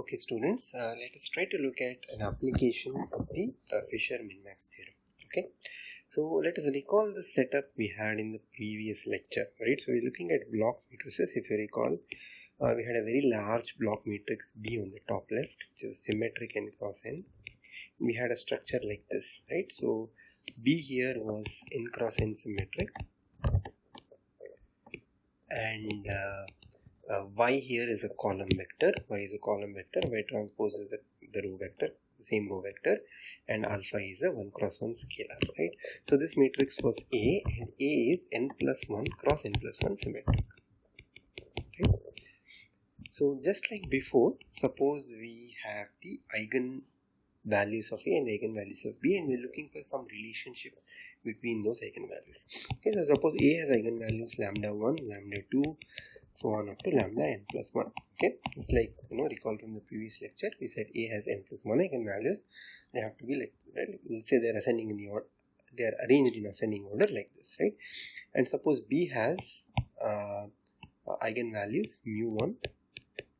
Okay, students, let us try to look at an application of the Fisher-Min-Max theorem. Okay, so let us recall the setup we had in the previous lecture, right? So we're looking at block matrices. If you recall, we had a very large block matrix B on the top left, which is symmetric n cross n. We had a structure like this, right? So B here was n cross n symmetric, and Y here is a column vector. Y is a column vector. Y transpose is the row vector, the same row vector, and alpha is a 1 cross 1 scalar, right? So this matrix was A, and A is n plus 1 cross n plus 1 symmetric. Okay. So just like before, suppose we have the eigen values of A and eigen values of B, and we're looking for some relationship between those eigen values. Okay, so suppose A has eigen values lambda 1, lambda 2, so on up to lambda n plus 1. Okay, it's like, recall from the previous lecture, we said A has n plus 1 eigenvalues. They have to be like, right? We'll say they're ascending in the order, they are arranged in ascending order like this, right? And suppose B has eigenvalues mu 1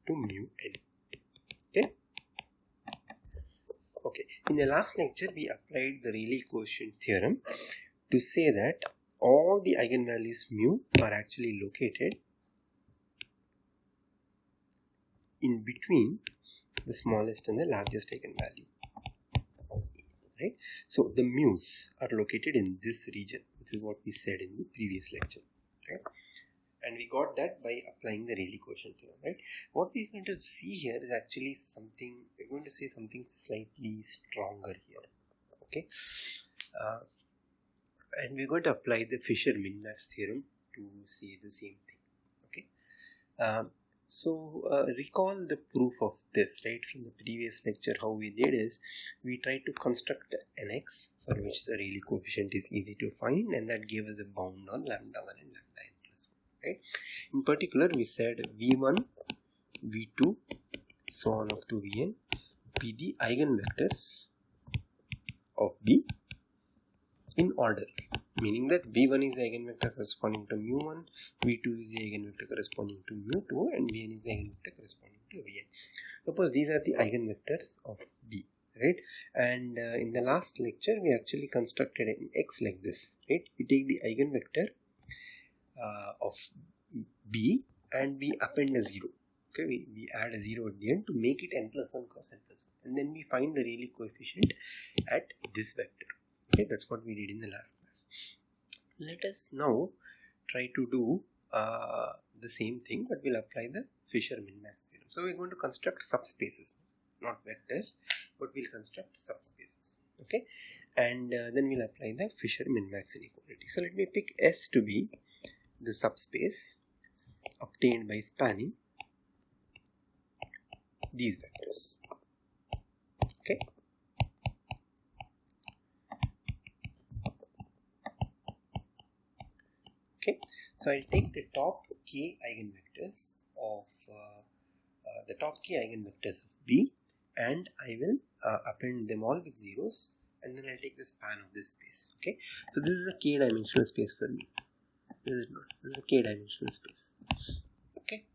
to mu n. Okay. Okay. In the last lecture, we applied the Rayleigh quotient theorem to say that all the eigenvalues mu are actually located in between the smallest and the largest eigenvalue, right? So the mu's are located in this region, which is what we said in the previous lecture, right? And we got that by applying the Rayleigh quotient theorem, right? What we're going to see here is actually something, we're going to say something slightly stronger here, okay? And we're going to apply the Fisher-Min-Max theorem to say the same thing, okay? So recall the proof of this, right? From the previous lecture, how we did is we tried to construct an nx for which the Rayleigh coefficient is easy to find, and that gave us a bound on lambda 1 and lambda n plus 1, right? In particular, we said v1, v2, so on up to vn be the eigenvectors of B in order, meaning that v1 is the eigenvector corresponding to mu1, v2 is the eigenvector corresponding to mu2, and vn is the eigenvector corresponding to vn. Suppose these are the eigenvectors of B, right? And in the last lecture, we actually constructed an x like this, right? We take the eigenvector of B and we append a 0. Okay, we add a 0 at the end to make it n plus 1 cross n plus 1, and then we find the Rayleigh coefficient at this vector. Okay, that's what we did in the last class. Let us now try to do the same thing, but we'll apply the Fisher-Min-Max theorem. So we're going to construct subspaces, not vectors, but we'll construct subspaces. Okay, and then we'll apply the Fisher-Min-Max inequality. So let me pick S to be the subspace obtained by spanning these vectors. Okay. Okay, so I'll take the top k eigenvectors of B, and I will append them all with zeros, and then I'll take the span of this space. Okay, so this is a k-dimensional space for me. Is it not? This is a k-dimensional space. Okay.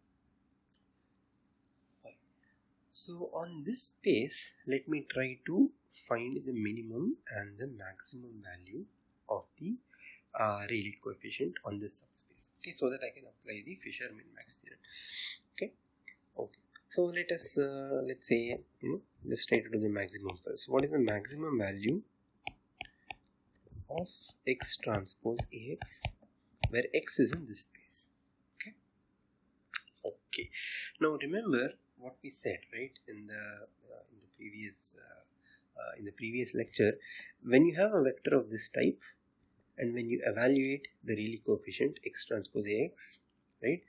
So on this space, let me try to find the minimum and the maximum value of the Rayleigh coefficient on this subspace, okay, so that I can apply the Fisher-Min-Max theorem. Okay. So let us let's say let's try to do the maximum first. What is the maximum value of x transpose Ax, where x is in this space? Okay. Okay. Now remember what we said, right, in the previous lecture. When you have a vector of this type, and when you evaluate the Rayleigh coefficient x transpose Ax, right,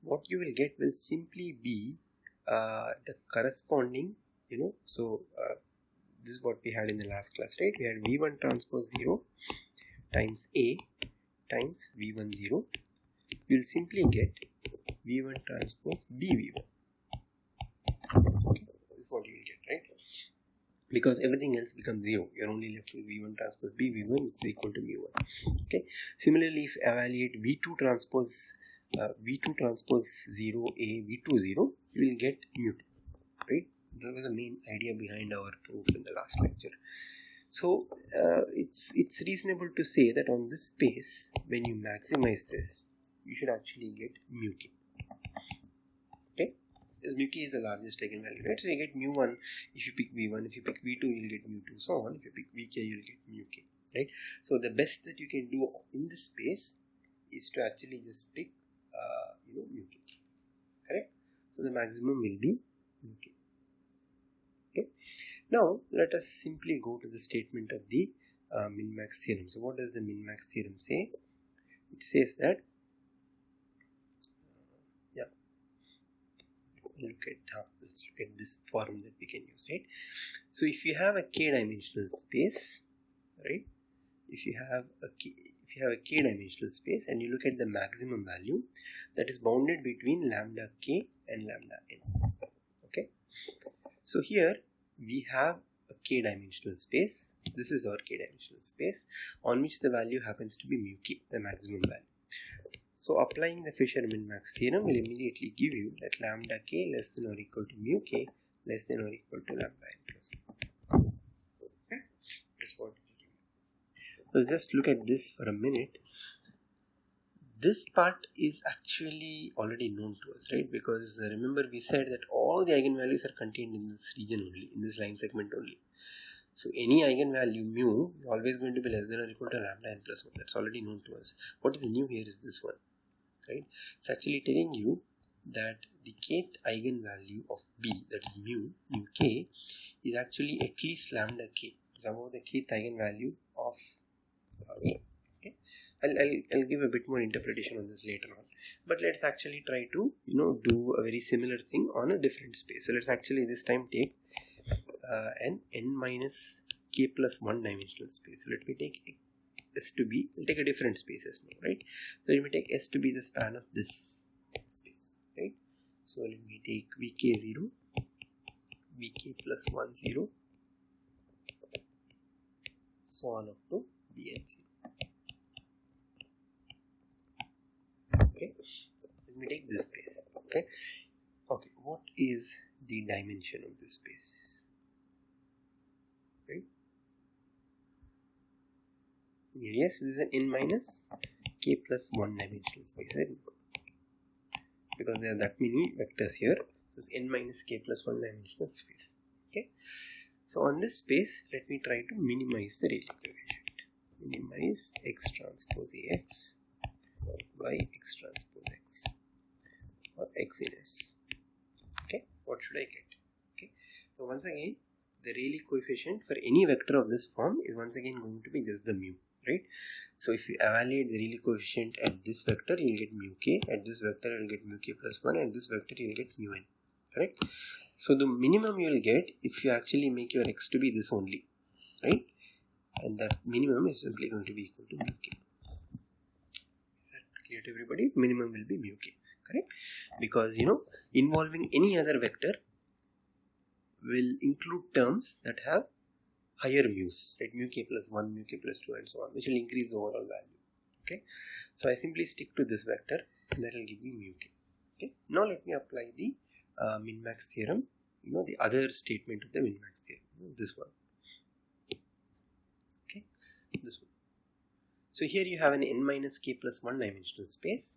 what you will get will simply be the corresponding, so this is what we had in the last class, right? We had v1 transpose 0 times A times v1 0. You will simply get v1 transpose bv1. Okay, this is what you will get, right? Because everything else becomes 0. You're only left with v1 transpose b, v1, which is equal to mu1. Okay. Similarly, if you evaluate v2 transpose 0 a v2 0, you will get mu2, right? That was the main idea behind our proof in the last lecture. So it's reasonable to say that on this space, when you maximize this, you should actually get mu k. Okay, because mu k is the largest eigenvalue, right? So you get mu1 if you pick v1, if you pick v2 you'll get mu2, so on. If you pick vk you'll get mu k, right? So the best that you can do in this space is to actually just pick mu k, correct? So the maximum will be mu k. Okay. Now let us simply go to the statement of the min-max theorem. So what does the min-max theorem say? It says that let's look at this form that we can use, right? So if you have a k-dimensional space, right? If you have a k-dimensional space and you look at the maximum value that is bounded between lambda k and lambda n. Okay. So here we have a k-dimensional space. This is our k-dimensional space on which the value happens to be mu k, the maximum value. So applying the Fisher min-max theorem will immediately give you that lambda k less than or equal to mu k less than or equal to lambda n plus 1. Okay? That's what it will give you. So just look at this for a minute. This part is actually already known to us, right? Because remember we said that all the eigenvalues are contained in this region only, in this line segment only. So any eigenvalue mu is always going to be less than or equal to lambda n plus 1. That's already known to us. What is new here is this one, right? It's actually telling you that the kth eigenvalue of B, that is mu k, is actually at least lambda k. It's above the kth eigenvalue of A. Okay? I'll give a bit more interpretation on this later on, but let's actually try to do a very similar thing on a different space. So let's actually this time take an n minus k plus 1 dimensional space. So let me take S to be, we'll take a different spaces now, right? So let me take S to be the span of this space, right? So let me take vk0, vk plus 1 0, so on up to bn0. Okay, let me take this space. Okay, what is the dimension of this space? Right? Yes, this is an n minus k plus 1 dimensional space, right? Because there are that many vectors here. This is n minus k plus 1 dimensional space. Okay, so on this space, let me try to minimize the Rayleigh coefficient. Minimize x transpose Ax by x transpose x, or x in S. Okay, what should I get? Okay, so once again, the Rayleigh coefficient for any vector of this form is once again going to be just the mu, right? So if you evaluate the Rayleigh coefficient at this vector, you will get mu k, at this vector you will get mu k plus 1, and this vector you will get mu n, correct? So the minimum you will get if you actually make your x to be this only, right? And that minimum is simply going to be equal to mu k. To everybody, minimum will be mu k, correct? Because involving any other vector will include terms that have higher mu's, right? Mu k plus 1, mu k plus 2, and so on, which will increase the overall value. Okay, so I simply stick to this vector and that will give me mu k. Okay, now let me apply the min-max theorem, the other statement of the min-max theorem, this one. Okay, this one. So here you have an n minus k plus 1 dimensional space,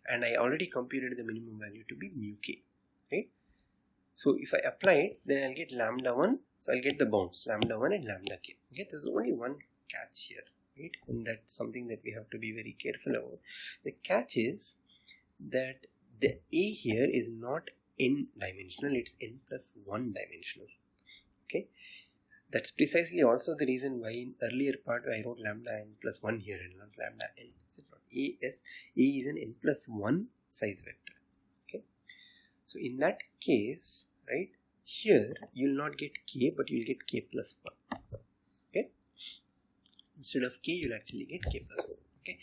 and I already computed the minimum value to be mu k, right? So if I apply it, then I'll get lambda 1, so I'll get the bounds lambda 1 and lambda k. Okay, there's only one catch here, right? And that's something that we have to be very careful about. The catch is that the A here is not n dimensional, it's n plus 1 dimensional. Okay, that's precisely also the reason why in earlier part I wrote lambda n plus 1 here and not lambda n. A is an n plus 1 size vector. Okay, so in that case, right, here you will not get k, but you will get k plus 1. Okay, instead of k you will actually get k plus 1. Okay,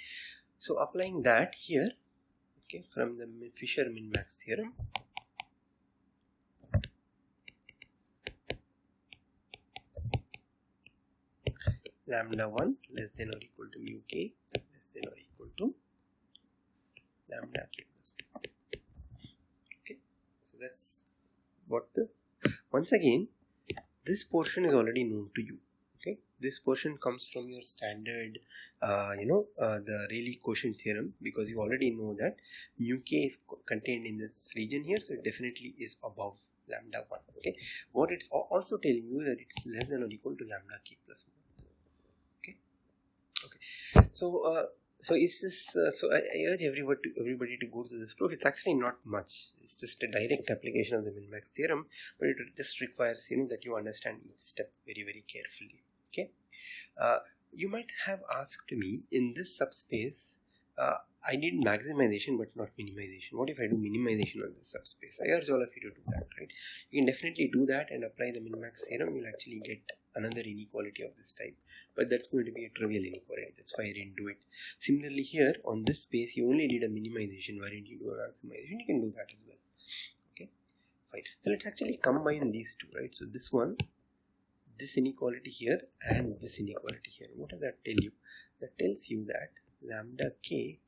so applying that here, okay, from the Fisher min-max theorem, lambda 1 less than or equal to mu k less than or equal to lambda k plus 2. Okay, so that's what the Once again, this portion is already known to you. Okay, this portion comes from your standard, the Rayleigh quotient theorem, because you already know that mu k is contained in this region here, so it definitely is above lambda 1. Okay, what it's also telling you that it's less than or equal to lambda k plus 1. Okay, so is this? So I urge everybody to go through this proof. It's actually not much. It's just a direct application of the min-max theorem, but it just requires that you understand each step very, very carefully. Okay. You might have asked me in this subspace. I did maximization but not minimization. What if I do minimization on this subspace? I urge all of you to do that, right? You can definitely do that and apply the min-max theorem. You'll actually get another inequality of this type, but that's going to be a trivial inequality. That's why I didn't do it. Similarly here on this space, you only did a minimization. Why didn't you do a maximization? You can do that as well. Okay, fine. So let's actually combine these two, right? So this one, this inequality here and this inequality here. What does that tell you? That tells you that lambda k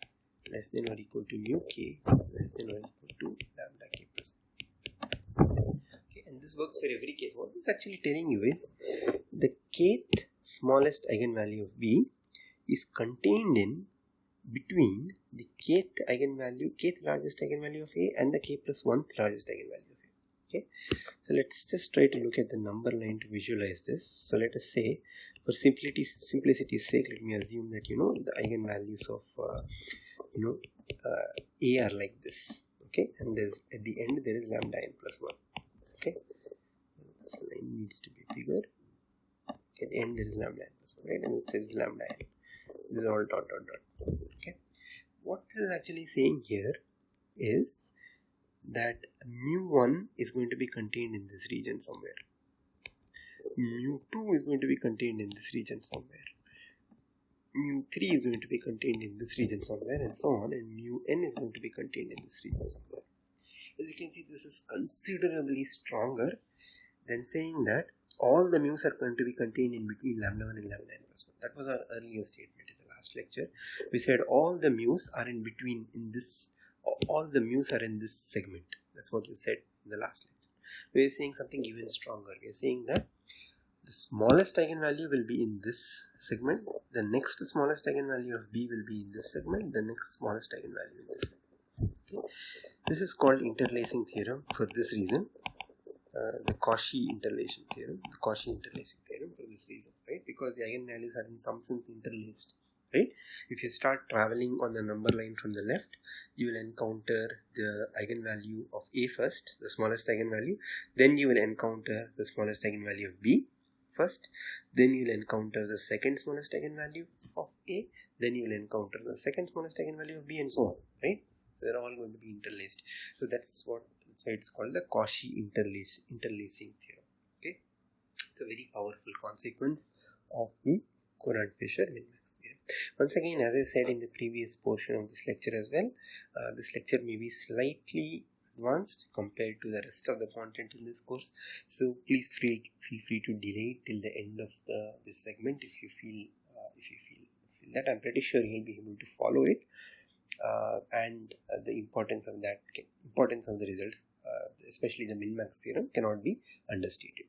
less than or equal to mu k less than or equal to lambda k plus 1. Okay, and this works for every case. What it's actually telling you is the kth smallest eigenvalue of b is contained in between the kth largest eigenvalue of a and the k plus 1th largest eigenvalue of a. Okay, so let's just try to look at the number line to visualize this. So let us say, for simplicity's sake, let me assume that the eigenvalues of a are like this. Okay, and there's at the end there is lambda n plus 1. Okay, this line needs to be bigger. Okay, at the end there is lambda n plus 1, right? And it says lambda n. This is all dot dot dot. Okay, what this is actually saying here is that mu1 is going to be contained in this region somewhere. Mu2 is going to be contained in this region somewhere. Mu3 is going to be contained in this region somewhere, and so on. And mu-n is going to be contained in this region somewhere. As you can see, this is considerably stronger than saying that all the mu's are going to be contained in between lambda 1 and lambda n plus 1. That was our earlier statement in the last lecture. We said all the mu's are in between all the mu's are in this segment. That's what you said in the last lecture. We are saying something even stronger. We are saying that the smallest eigenvalue will be in this segment. The next smallest eigenvalue of b will be in this segment. The next smallest eigenvalue in this segment. Okay. This is called interlacing theorem for this reason. The Cauchy interlacing theorem. For this reason, right? Because the eigenvalues are in some sense interlaced. Right? If you start traveling on the number line from the left, you will encounter the eigenvalue of a first, the smallest eigenvalue. Then you will encounter the smallest eigenvalue of b first. Then you will encounter the second smallest eigenvalue of a. Then you will encounter the second smallest eigenvalue of b, and so on. Right? They're all going to be interlaced. So that's why it's called the Cauchy interlacing theorem. Okay? It's a very powerful consequence of the Courant-Fisher min-max theorem. Once again, as I said in the previous portion of this lecture as well, this lecture may be slightly advanced compared to the rest of the content in this course. So please feel free to delay till the end of this segment if you feel that. I'm pretty sure you'll be able to follow it, and the importance of the results, especially the min-max theorem, cannot be understated.